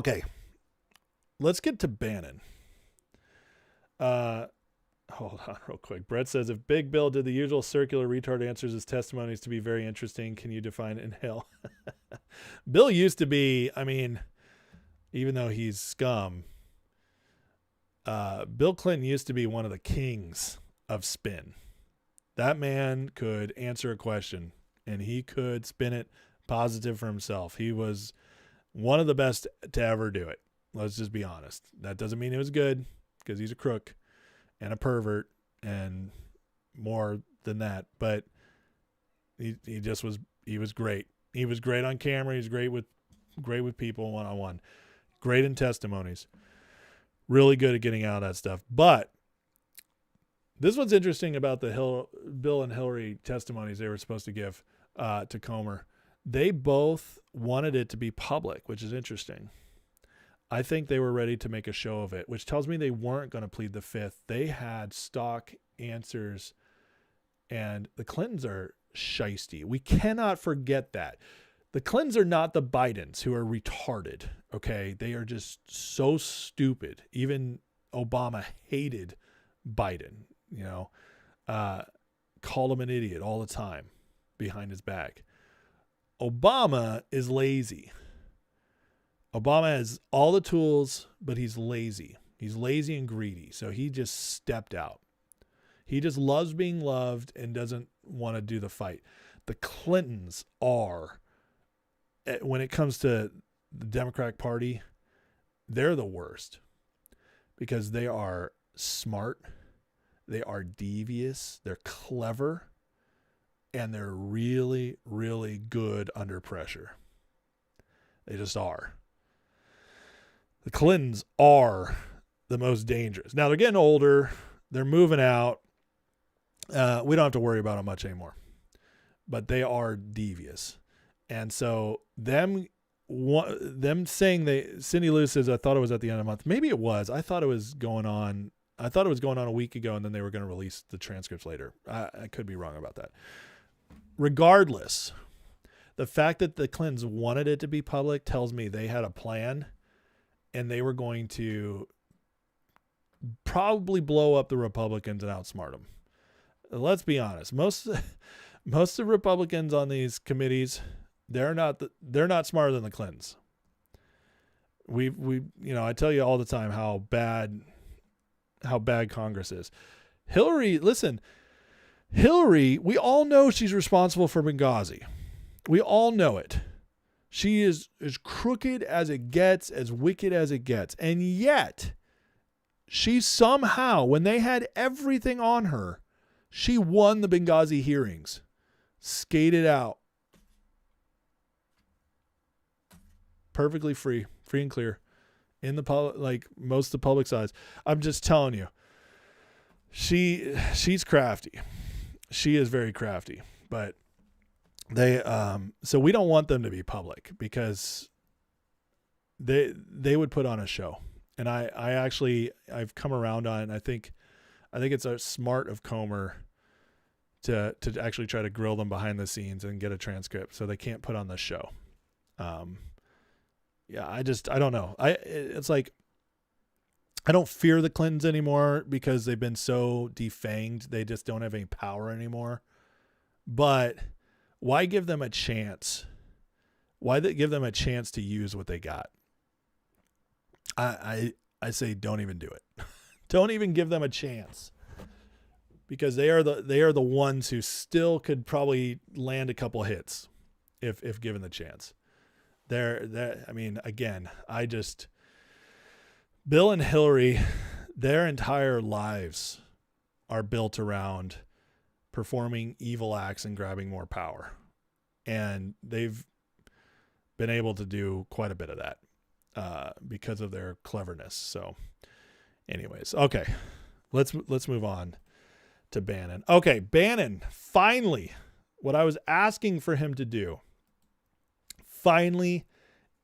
Okay, let's get to Bannon. Hold on real quick. Brett says, if Big Bill did the usual circular retard answers his testimonies to be very interesting, can you define inhale? Bill used to be, I mean, even though he's scum, Bill Clinton used to be one of the kings of spin. That man could answer a question and he could spin it positive for himself. He was one of the best to ever do it. Let's just be honest. That doesn't mean it was good, because he's a crook and a pervert and more than that. But he was great. He was great on camera. He was great with people one-on-one. Great in testimonies. Really good at getting out of that stuff. But this one's interesting about the Bill and Hillary testimonies they were supposed to give to Comer. They both wanted it to be public, which is interesting. I think they were ready to make a show of it, which tells me they weren't going to plead the fifth. They had stock answers, and the Clintons are shisty. We cannot forget that. The Clintons are not the Bidens, who are retarded, okay? They are just so stupid. Even Obama hated Biden, called him an idiot all the time behind his back. Obama is lazy. Obama has all the tools, but he's lazy. He's lazy and greedy. So he just stepped out. He just loves being loved and doesn't want to do the fight. The Clintons are, when it comes to the Democratic Party, they're the worst because they are smart. They are devious. They're clever. And they're really, really good under pressure. They just are. The Clintons are the most dangerous. Now, they're getting older. They're moving out. We don't have to worry about them much anymore. But they are devious. And so them saying Cindy Lou says, I thought it was at the end of the month. Maybe it was. I thought it was going on a week ago, and then they were going to release the transcripts later. I could be wrong about that. Regardless, the fact that the Clintons wanted it to be public tells me they had a plan and they were going to probably blow up the Republicans and outsmart them. Let's be honest. Most of the Republicans on these committees, they're not smarter than the Clintons. I tell you all the time how bad Congress is. Hillary, we all know she's responsible for Benghazi. We all know it. She is as crooked as it gets, as wicked as it gets. And yet, she somehow, when they had everything on her, she won the Benghazi hearings. Skated out. Perfectly free and clear. In the public, like most of the public's eyes. I'm just telling you. She's crafty. She is very crafty, but so we don't want them to be public because they would put on a show. And I've come around on it. I think it's a smart of Comer to actually try to grill them behind the scenes and get a transcript so they can't put on the show. I don't know. It's like, I don't fear the Clintons anymore because they've been so defanged. They just don't have any power anymore. But why give them a chance? Why give them a chance to use what they got? I say don't even do it. Don't even give them a chance. Because they are the ones who still could probably land a couple hits if given the chance. Bill and Hillary, their entire lives are built around performing evil acts and grabbing more power. And they've been able to do quite a bit of that because of their cleverness. So anyways, okay, let's move on to Bannon. Okay, Bannon, finally, what I was asking for him to do, finally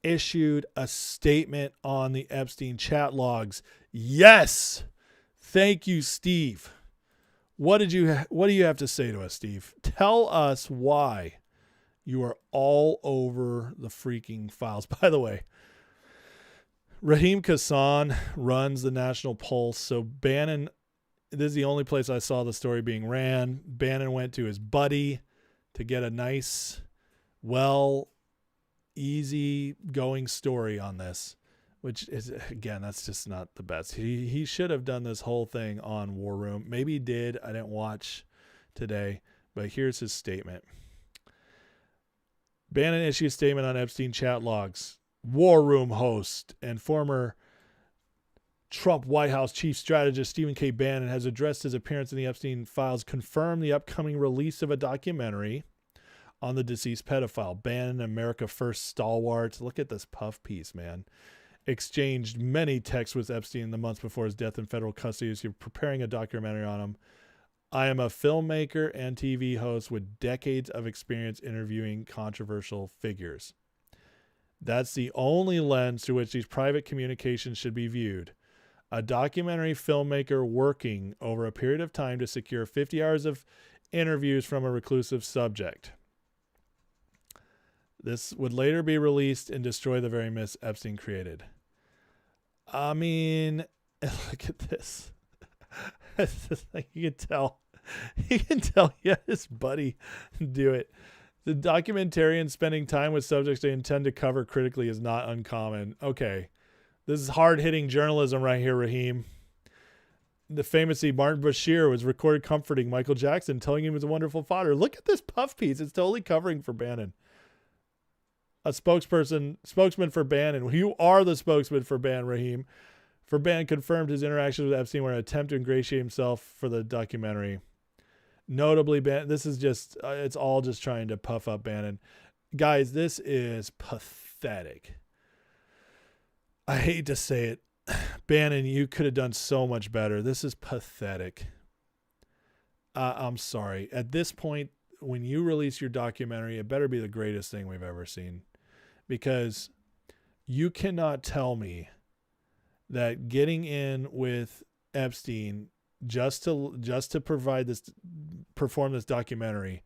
issued a statement on the Epstein chat logs. Yes. Thank you, Steve. What do you have to say to us, Steve? Tell us why you are all over the freaking files. By the way, Raheem Kassan runs the National Pulse. So Bannon, this is the only place I saw the story being ran. Bannon went to his buddy to get a nice, easy going story on this, which is, again, that's just not the best. He should have done this whole thing on War Room. Maybe he did. I didn't watch today, but here's his statement. Bannon issued a statement on Epstein chat logs. War Room host and former Trump White House chief strategist Stephen K. Bannon has addressed his appearance in the Epstein files, confirmed the upcoming release of a documentary on the deceased pedophile. Bannon, America First stalwart. Look at this puff piece, man. Exchanged many texts with Epstein in the months before his death in federal custody as he was preparing a documentary on him. I am a filmmaker and TV host with decades of experience interviewing controversial figures. That's the only lens through which these private communications should be viewed. A documentary filmmaker working over a period of time to secure 50 hours of interviews from a reclusive subject. This would later be released and destroy the very myths Epstein created. I mean, look at this. It's just like you can tell yeah, his buddy do it. The documentarian spending time with subjects they intend to cover critically is not uncommon. Okay. This is hard-hitting journalism right here, Raheem. The famously Martin Bashir was recorded comforting Michael Jackson, telling him he was a wonderful father. Look at this puff piece. It's totally covering for Bannon. A spokesman for Bannon. You are the spokesman for Bannon, Raheem. For Bannon confirmed his interactions with Epstein were an attempt to ingratiate himself for the documentary. Notably, this is just, it's all just trying to puff up Bannon. Guys, this is pathetic. I hate to say it. Bannon, you could have done so much better. This is pathetic. I'm sorry. At this point, when you release your documentary, it better be the greatest thing we've ever seen. Because you cannot tell me that getting in with Epstein just to perform this documentary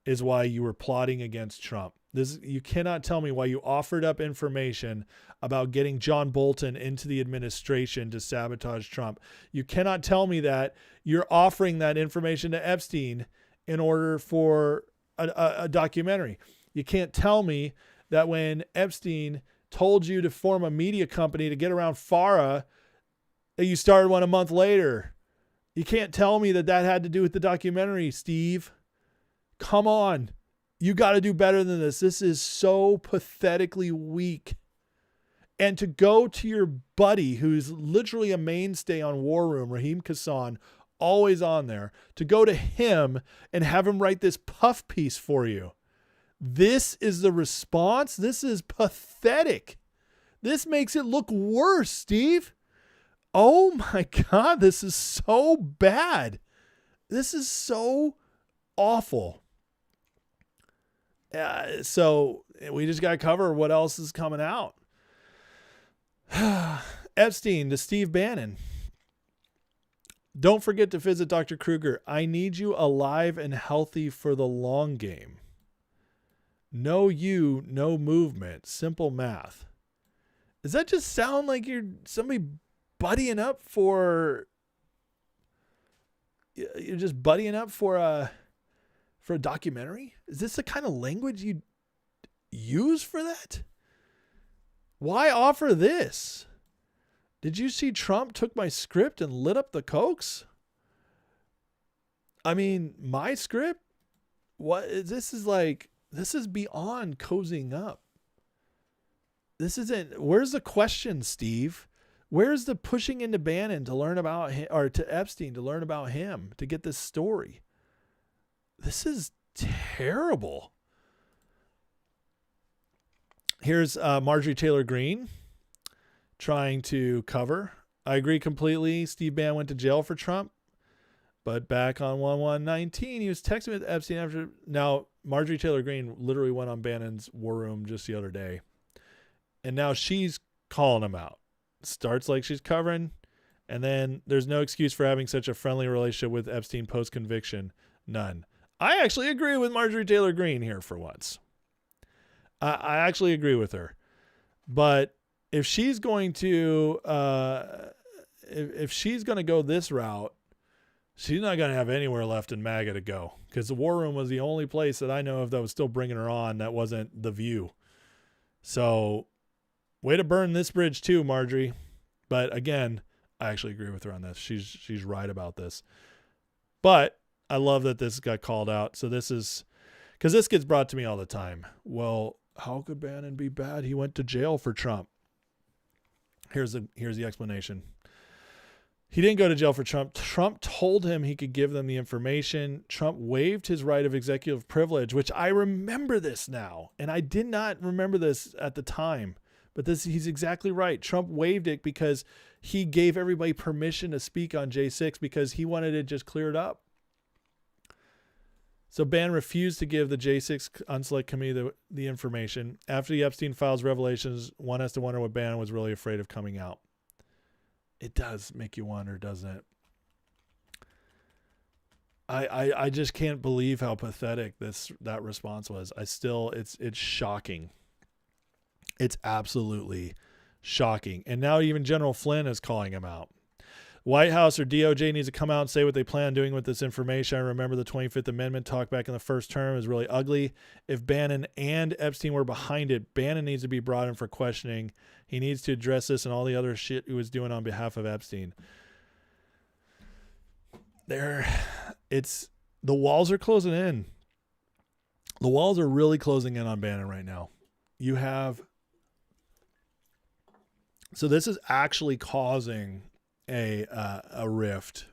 is why you were plotting against Trump. You cannot tell me why you offered up information about getting John Bolton into the administration to sabotage Trump. You cannot tell me that you're offering that information to Epstein in order for a documentary. You can't tell me that when Epstein told you to form a media company to get around FARA, that you started one a month later. You can't tell me that had to do with the documentary, Steve. Come on. You got to do better than this. This is so pathetically weak. And to go to your buddy, who's literally a mainstay on War Room, Raheem Kassan, always on there, to go to him and have him write this puff piece for you. This is the response? This is pathetic. This makes it look worse, Steve. Oh my God, this is so bad. This is so awful. So we just got to cover what else is coming out. Epstein to Steve Bannon. Don't forget to visit Dr. Kruger. I need you alive and healthy for the long game. No you, no movement. Simple math. Does that just sound like you're somebody buddying up for... You're just buddying up for a documentary? Is this the kind of language you use for that? Why offer this? Did you see Trump took my script and lit up the cokes? I mean, my script? This is beyond cozying up. This isn't, where's the question, Steve? Where's the pushing into Bannon to learn about him, or to Epstein to learn about him, to get this story? This is terrible. Here's Marjorie Taylor Greene trying to cover. I agree completely. Steve Bannon went to jail for Trump, but back on 1/1/19, he was texting with Epstein after. Now, Marjorie Taylor Greene literally went on Bannon's War Room just the other day, and now she's calling him out. Starts like she's covering, and then there's no excuse for having such a friendly relationship with Epstein post-conviction. None. I actually agree with Marjorie Taylor Greene here for once. I actually agree with her. But if she's going to if she's going to go this route, she's not going to have anywhere left in MAGA to go, because the War Room was the only place that I know of that was still bringing her on that wasn't The View. So way to burn this bridge too, Marjorie. But again, I actually agree with her on this. She's right about this. But I love that this got called out. So this is, because this gets brought to me all the time. Well, how could Bannon be bad? He went to jail for Trump. Here's the explanation. He didn't go to jail for Trump. Trump told him he could give them the information. Trump waived his right of executive privilege, which I remember this now. And I did not remember this at the time. But he's exactly right. Trump waived it because he gave everybody permission to speak on J6 because he wanted it just cleared up. So Bannon refused to give the J6 Unselect Committee the information. After the Epstein files revelations, one has to wonder what Bannon was really afraid of coming out. It does make you wonder, doesn't it? I just can't believe how pathetic that response was. It's shocking. It's absolutely shocking. And now even General Flynn is calling him out. White House or DOJ needs to come out and say what they plan on doing with this information. I remember the 25th Amendment talk back in the first term is really ugly. If Bannon and Epstein were behind it, Bannon needs to be brought in for questioning. He needs to address this and all the other shit he was doing on behalf of Epstein. The walls are closing in. The walls are really closing in on Bannon right now. So this is actually causing a rift,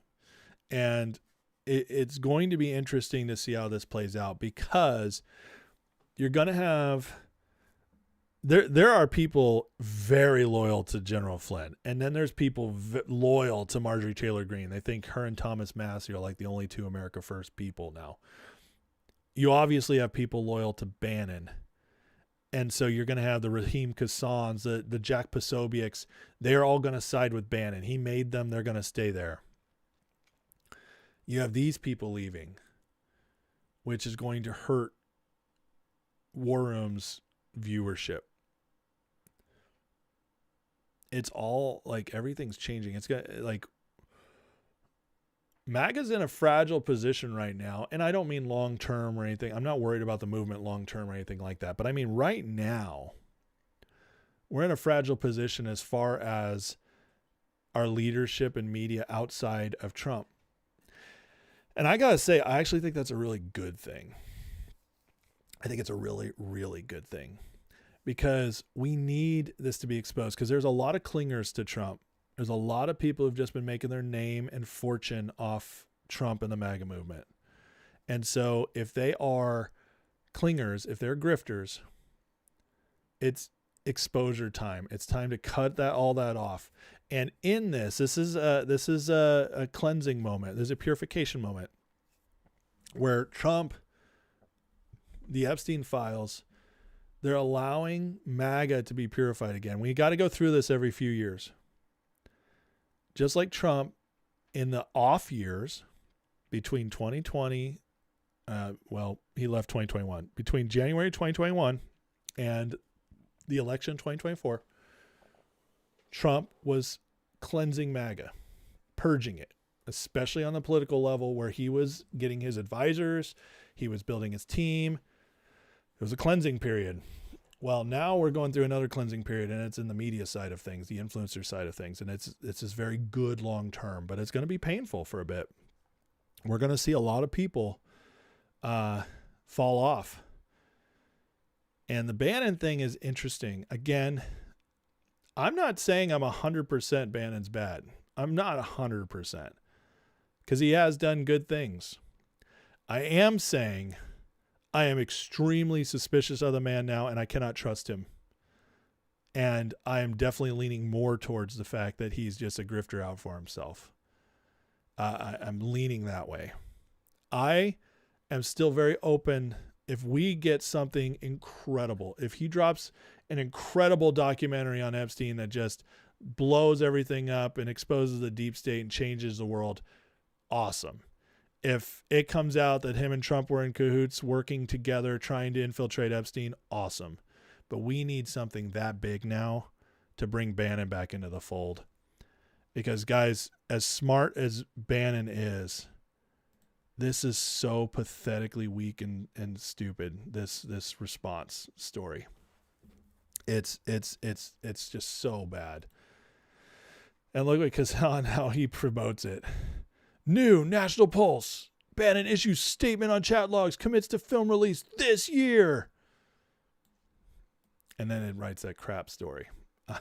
and it's going to be interesting to see how this plays out, because you're going to have there are people very loyal to General Flynn, and then there's people loyal to Marjorie Taylor Greene. They think her and Thomas Massie are like the only two America First people now. You obviously have people loyal to Bannon. And so you're going to have the Raheem Kassans, the Jack Posobiec's. They're all going to side with Bannon. He made them. They're going to stay there. You have these people leaving, which is going to hurt War Room's viewership. It's all like everything's changing. It's got like MAGA's in a fragile position right now, and I don't mean long-term or anything. I'm not worried about the movement long-term or anything like that, but I mean right now, we're in a fragile position as far as our leadership and media outside of Trump. And I got to say, I actually think that's a really good thing. I think it's a really, really good thing, because we need this to be exposed, because there's a lot of clingers to Trump. There's a lot of people who've just been making their name and fortune off Trump and the MAGA movement. And so if they are clingers, if they're grifters, it's exposure time. It's time to cut all that off. And in this is a cleansing moment. There's a purification moment where Trump, the Epstein files, they're allowing MAGA to be purified again. We got to go through this every few years. Just like Trump, in the off years between 2020, he left 2021. Between January 2021 and the election 2024, Trump was cleansing MAGA, purging it, especially on the political level, where he was getting his advisors, he was building his team. It was a cleansing period. Well, now we're going through another cleansing period, and it's in the media side of things, the influencer side of things, and it's just very good long term, but it's going to be painful for a bit. We're going to see a lot of people fall off. And the Bannon thing is interesting. Again, I'm not saying I'm 100% Bannon's bad. I'm not 100%, because he has done good things. I am saying I am extremely suspicious of the man now, and I cannot trust him. And I am definitely leaning more towards the fact that he's just a grifter out for himself. I'm leaning that way. I am still very open. If we get something incredible, if he drops an incredible documentary on Epstein that just blows everything up and exposes the deep state and changes the world, awesome. If it comes out that him and Trump were in cahoots working together trying to infiltrate Epstein, awesome. But we need something that big now to bring Bannon back into the fold. Because, guys, as smart as Bannon is, this is so pathetically weak and stupid, this response story. It's just so bad. And look at Kazan, how he promotes it. New National Pulse. Bannon issues statement on chat logs, commits to film release this year. And then it writes that crap story.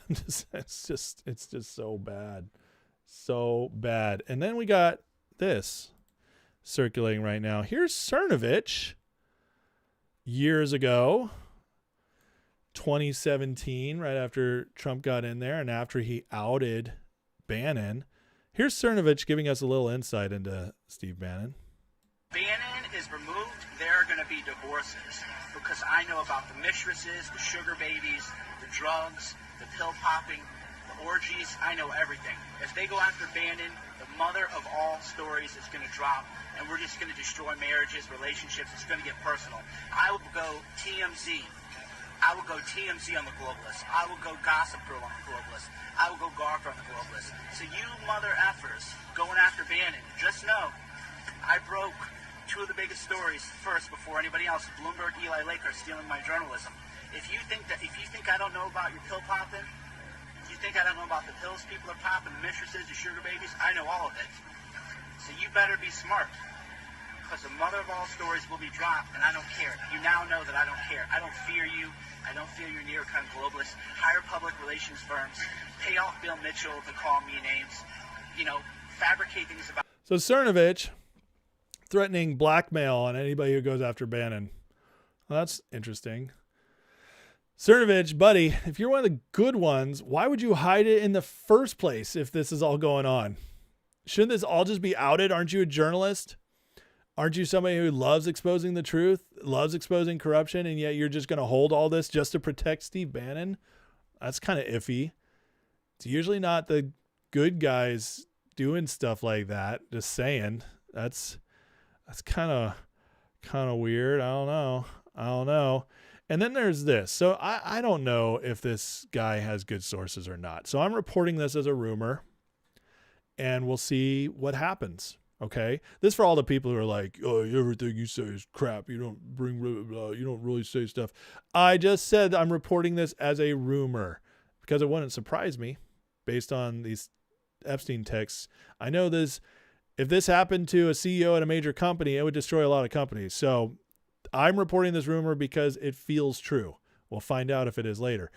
It's just so bad. So bad. And then we got this circulating right now. Here's Cernovich years ago, 2017, right after Trump got in there and after he outed Bannon. Here's Cernovich giving us a little insight into Steve Bannon. Bannon is removed, there are going to be divorces because I know about the mistresses, the sugar babies, the drugs, the pill popping, the orgies. I know everything. If they go after Bannon, the mother of all stories is going to drop, and we're just going to destroy marriages, relationships. It's going to get personal. I will go TMZ. I will go TMZ on the Globalist. I will go Gossip Girl on the Globalist. I will go Gawker on the Globalist. So you mother effers going after Bannon, just know I broke two of the biggest stories first before anybody else. Bloomberg, Eli Lake are stealing my journalism. If you think I don't know about your pill popping, if you think I don't know about the pills people are popping, the mistresses, the sugar babies, I know all of it. So you better be smart, because the mother of all stories will be dropped, and I don't care. You now know that I don't care. I don't fear you. I don't fear your neocon globalists. Hire public relations firms. Pay off Bill Mitchell to call me names. Fabricate things about. So Cernovich threatening blackmail on anybody who goes after Bannon. Well, that's interesting. Cernovich, buddy, if you're one of the good ones, why would you hide it in the first place if this is all going on? Shouldn't this all just be outed? Aren't you a journalist? Aren't you somebody who loves exposing the truth, loves exposing corruption, and yet you're just going to hold all this just to protect Steve Bannon? That's kind of iffy. It's usually not the good guys doing stuff like that. Just saying. That's kind of weird. I don't know. And then there's this. So I don't know if this guy has good sources or not. So I'm reporting this as a rumor, and we'll see what happens. Okay. This for all the people who are like, oh, everything you say is crap. You don't bring, blah, blah, blah. You don't really say stuff. I just said I'm reporting this as a rumor because it wouldn't surprise me based on these Epstein texts. I know this. If this happened to a CEO at a major company, it would destroy a lot of companies. So I'm reporting this rumor because it feels true. We'll find out if it is later.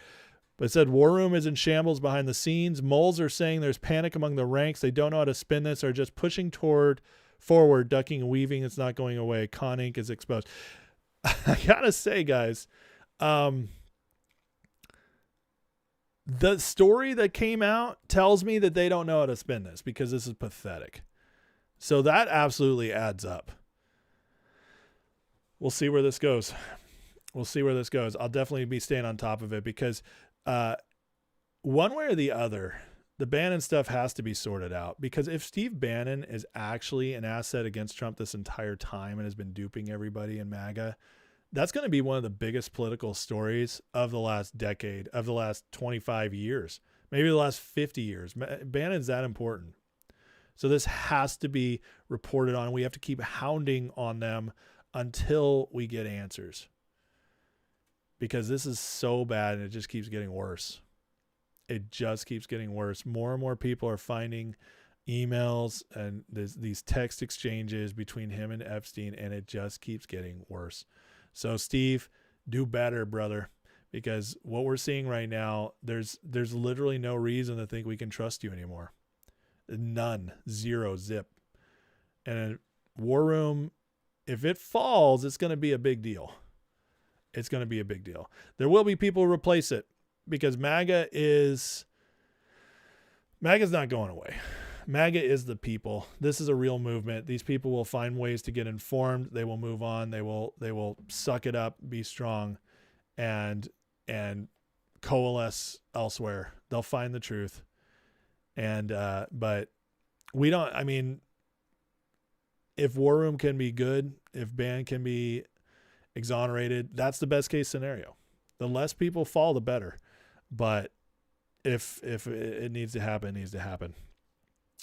But it said War Room is in shambles behind the scenes. Moles are saying there's panic among the ranks. They don't know how to spin this, are just pushing forward, ducking and weaving. It's not going away. Con Inc. is exposed. I gotta say, guys, the story that came out tells me that they don't know how to spin this because this is pathetic. So that absolutely adds up. We'll see where this goes. I'll definitely be staying on top of it because one way or the other, the Bannon stuff has to be sorted out, because if Steve Bannon is actually an asset against Trump this entire time and has been duping everybody in MAGA, that's going to be one of the biggest political stories of the last decade, of the last 25 years, maybe the last 50 years. Bannon's that important. So this has to be reported on. We have to keep hounding on them until we get answers, because this is so bad and it just keeps getting worse. More and more people are finding emails and these text exchanges between him and Epstein, and it just keeps getting worse. So Steve, do better, brother, because what we're seeing right now, there's literally no reason to think we can trust you anymore. None. Zero. Zip. And War Room, if it falls, it's going to be a big deal. There will be people who replace it, because MAGA is MAGA's not going away. MAGA is the people. This is a real movement. These people will find ways to get informed. They will move on. They will suck it up, be strong, and coalesce elsewhere. They'll find the truth. And but we don't. I mean, if War Room can be good, if Bannon can be exonerated, that's the best case scenario. The less people fall, the better. But if it needs to happen, it needs to happen.